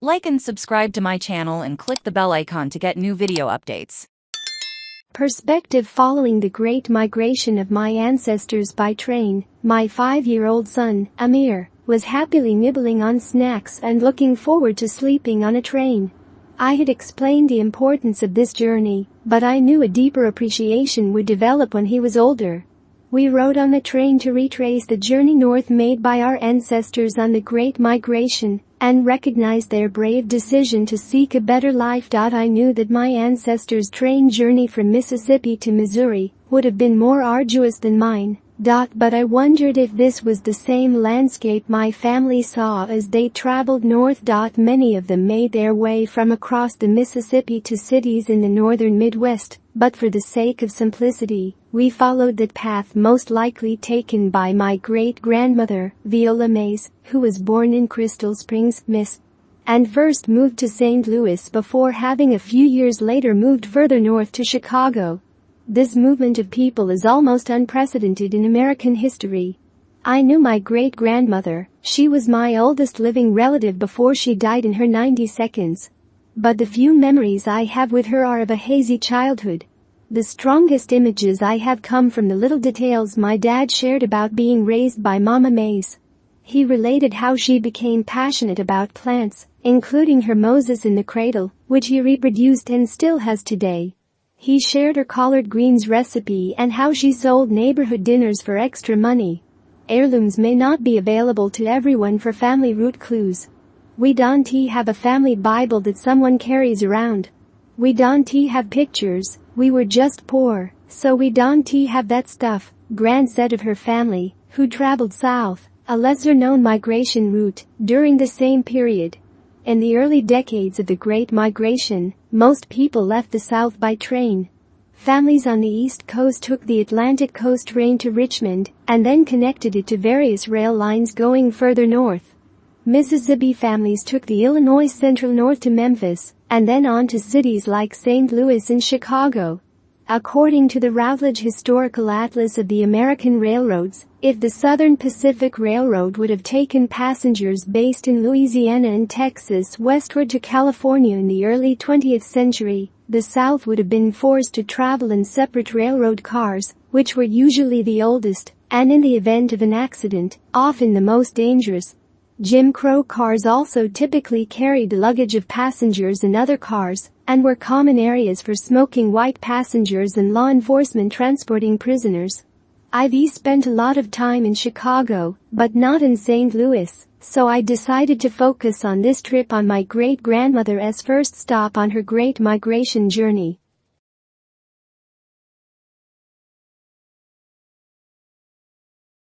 Like and subscribe to my channel and click the bell icon to get new video updates. Perspective. Following the great migration of my ancestors by train, my 5-year-old son, Amir, was happily nibbling on snacks and looking forward to sleeping on a train. I had explained the importance of this journey, but I knew a deeper appreciation would develop when he was older. We rode on the train to retrace the journey north made by our ancestors on the Great Migration, and recognized their brave decision to seek a better life. I knew that my ancestors' train journey from Mississippi to Missouri would have been more arduous than mine. But I wondered if this was the same landscape my family saw as they traveled north. Many of them made their way from across the Mississippi to cities in the northern Midwest, but for the sake of simplicity, we followed that path most likely taken by my great-grandmother, Viola Mays, who was born in Crystal Springs, Miss, and first moved to St. Louis before having a few years later moved further north to Chicago. This movement of people is almost unprecedented in American history. I knew my great-grandmother. She was my oldest living relative before she died in her 92nd. But the few memories I have with her are of a hazy childhood. The strongest images I have come from the little details my dad shared about being raised by Mama Mays. He related how she became passionate about plants, including her Moses in the cradle, which he reproduced and still has today. He shared her collard greens recipe and how she sold neighborhood dinners for extra money. Heirlooms may not be available to everyone for family root clues. We don't have a family Bible that someone carries around. We don't have pictures, we were just poor, so we don't have that stuff, Gran said of her family, who traveled south, a lesser-known migration route, during the same period. In the early decades of the Great Migration, most people left the South by train. Families on the East Coast took the Atlantic Coast train to Richmond and then connected it to various rail lines going further north. Mississippi families took the Illinois Central north to Memphis and then on to cities like St. Louis and Chicago. According to the Routledge Historical Atlas of the American Railroads, if the Southern Pacific Railroad would have taken passengers based in Louisiana and Texas westward to California in the early 20th century, the South would have been forced to travel in separate railroad cars, which were usually the oldest, and in the event of an accident, often the most dangerous. Jim Crow cars also typically carried luggage of passengers in other cars, and were common areas for smoking white passengers and law enforcement transporting prisoners. I've spent a lot of time in Chicago, but not in St. Louis, so I decided to focus on this trip on my great-grandmother's first stop on her Great Migration journey.